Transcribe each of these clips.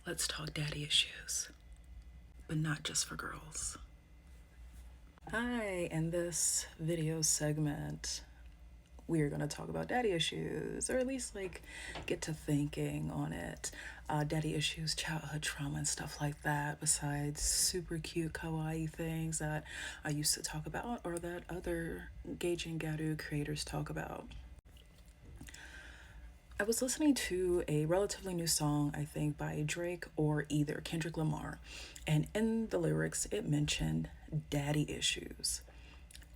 Let's talk daddy issues, but not just for girls. Hi, in this video segment, we are going to talk about daddy issues, or at least like get to thinking on it. Daddy issues, childhood trauma, and stuff like that, besides super cute kawaii things that I used to talk about or that other Gauging Garu creators talk about. I was listening to a relatively new song, I think, by Drake or either Kendrick Lamar, and in the lyrics, it mentioned daddy issues.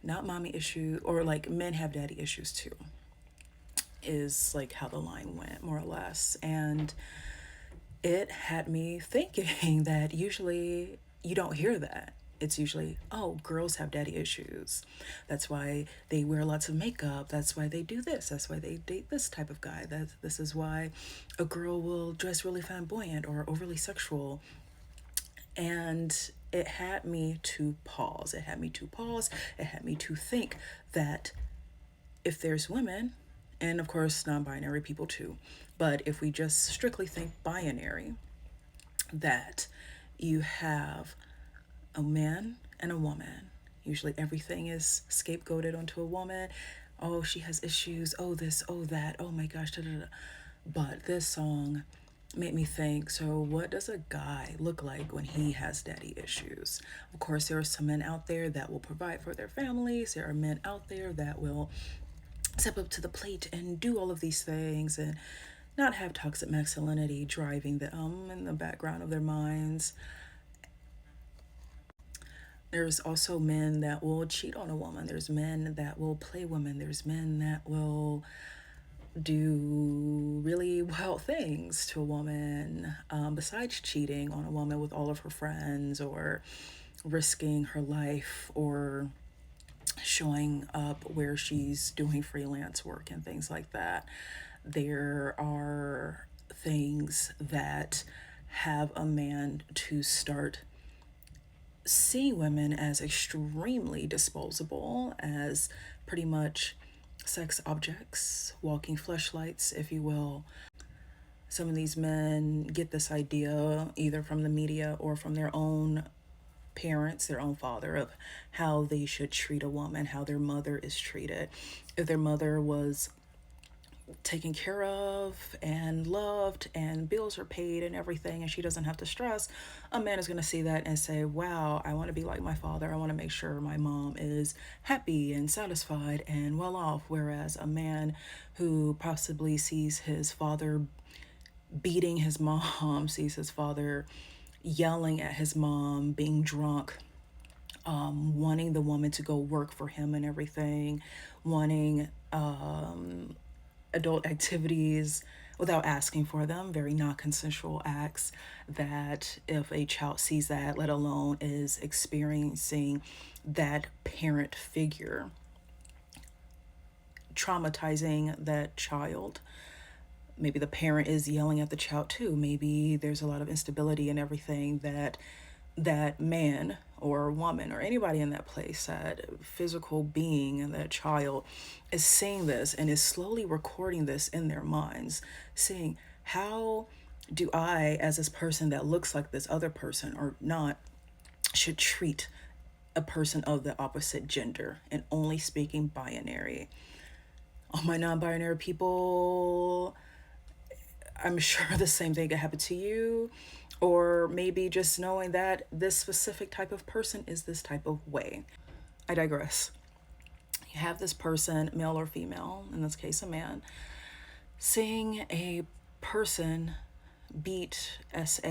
Not mommy issue, or like men have daddy issues too, is like how the line went, more or less. And it had me thinking that usually you don't hear that. It's usually, oh, girls have daddy issues. That's why they wear lots of makeup. That's why they do this. That's why they date this type of guy. This is why a girl will dress really flamboyant or overly sexual. And it had me to pause. It had me to pause. It had me to think that if there's women, and of course non-binary people too, but if we just strictly think binary, that you have a man and a woman. Usually everything is scapegoated onto a woman. Oh, she has issues. Oh, this, oh, that. Oh my gosh. Da, da, da. But this song made me think, so what does a guy look like when he has daddy issues? Of course, there are some men out there that will provide for their families. There are men out there that will step up to the plate and do all of these things and not have toxic masculinity driving them in the background of their minds. There's also men that will cheat on a woman. There's men that will play women. There's men that will do really wild things to a woman, besides cheating on a woman with all of her friends or risking her life or showing up where she's doing freelance work and things like that. There are things that have a man to start seeing women as extremely disposable, as pretty much sex objects, walking fleshlights, if you will. Some of these men get this idea either from the media or from their own parents, their own father, of how they should treat a woman, how their mother is treated. If their mother was taken care of and loved and bills are paid and everything and she doesn't have to stress, a man is going to see that and say, wow, I want to be like my father. I want to make sure my mom is happy and satisfied and well off. Whereas a man who possibly sees his father beating his mom, sees his father yelling at his mom, being drunk, wanting the woman to go work for him and everything, wanting adult activities without asking for them, very non-consensual acts, that if a child sees that, let alone is experiencing that parent figure traumatizing that child. Maybe the parent is yelling at the child too. Maybe there's a lot of instability and everything that man or woman or anybody in that place, that physical being and that child, is seeing this and is slowly recording this in their minds, saying, how do I, as this person that looks like this other person or not, should treat a person of the opposite gender, and only speaking binary. All my non-binary people, I'm sure the same thing could happen to you, or maybe just knowing that this specific type of person is this type of way. I digress. You have this person, male or female, in this case a man, seeing a person beat SA,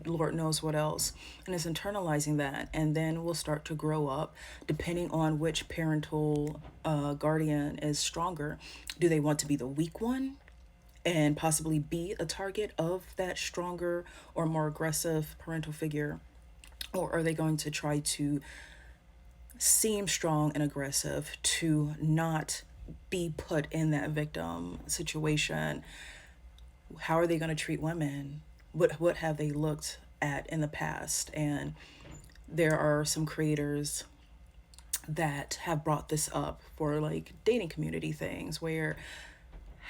Lord knows what else, and is internalizing that, and then will start to grow up depending on which parental guardian is stronger. Do they want to be the weak one and possibly be a target of that stronger or more aggressive parental figure? Or are they going to try to seem strong and aggressive to not be put in that victim situation? How are they going to treat women? What have they looked at in the past? And there are some creators that have brought this up for like dating community things, where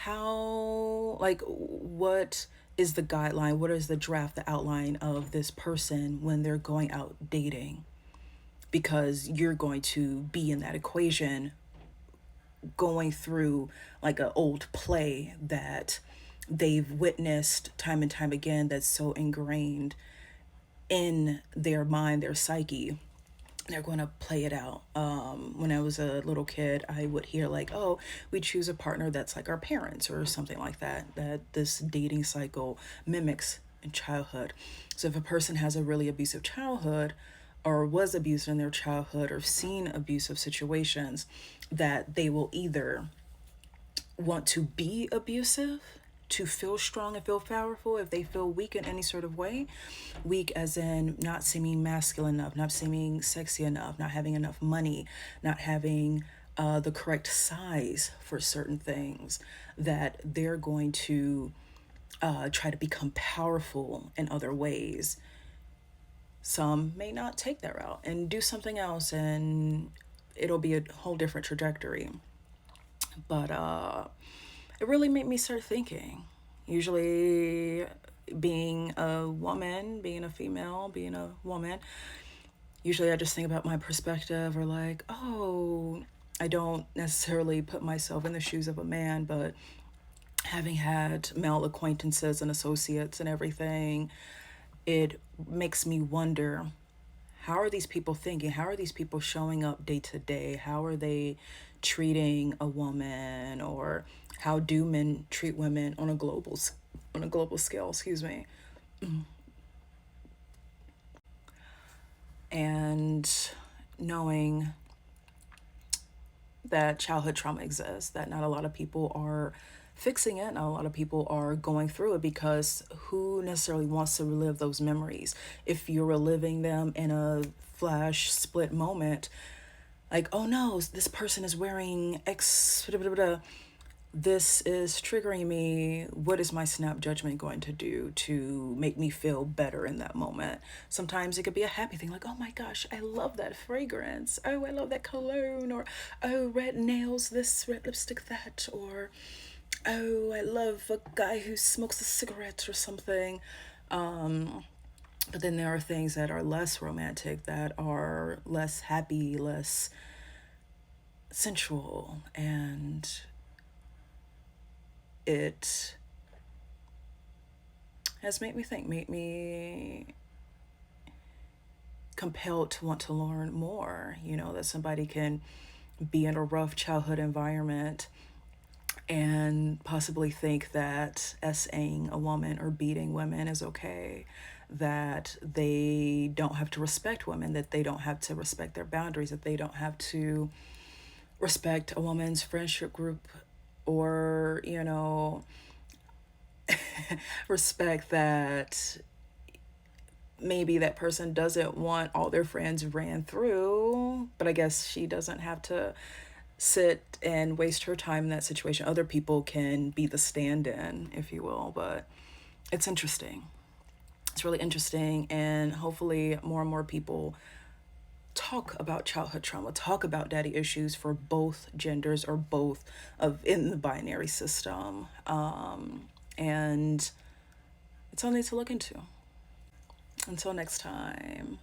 how, like, what is the guideline, what is the draft, the outline of this person when they're going out dating? Because you're going to be in that equation, going through like an old play that they've witnessed time and time again, that's so ingrained in their mind, their psyche. They're going to play it out. When I was a little kid, I would hear like, "Oh, we choose a partner that's like our parents," or something like that. That this dating cycle mimics in childhood. So if a person has a really abusive childhood, or was abused in their childhood, or seen abusive situations, that they will either want to be abusive to feel strong and feel powerful. If they feel weak in any sort of way, weak as in not seeming masculine enough, not seeming sexy enough, not having enough money, not having the correct size for certain things, that they're going to try to become powerful in other ways. Some may not take that route and do something else, and it'll be a whole different trajectory. But it really made me start thinking. Usually, being a woman, being a female, being a woman, usually I just think about my perspective, or like, oh, I don't necessarily put myself in the shoes of a man, but having had male acquaintances and associates and everything, it makes me wonder, how are these people thinking? How are these people showing up day to day? How are they treating a woman, or how do men treat women on a global scale, excuse me. And knowing that childhood trauma exists, that not a lot of people are fixing it, not a lot of people are going through it, because who necessarily wants to relive those memories? If you're reliving them in a flash split moment, like, oh no, this person is wearing X, blah, blah, blah, this is triggering me. What is my snap judgment going to do to make me feel better in that moment? Sometimes it could be a happy thing, like, oh my gosh, I love that fragrance. Oh, I love that cologne. Or, oh, red nails, this, red lipstick, that. Or, oh, I love a guy who smokes a cigarette or something. But then there are things that are less romantic, that are less happy, less sensual, and it has made me think, made me compelled to want to learn more. That somebody can be in a rough childhood environment and possibly think that essing a woman or beating women is okay, that they don't have to respect women, that they don't have to respect their boundaries, that they don't have to respect a woman's friendship group, or, respect that maybe that person doesn't want all their friends ran through, but I guess she doesn't have to sit and waste her time in that situation. Other people can be the stand-in, if you will. But it's interesting. It's really interesting, and hopefully more and more people talk about childhood trauma, talk about daddy issues for both genders, or both of in the binary system. And it's something to look into. Until next time.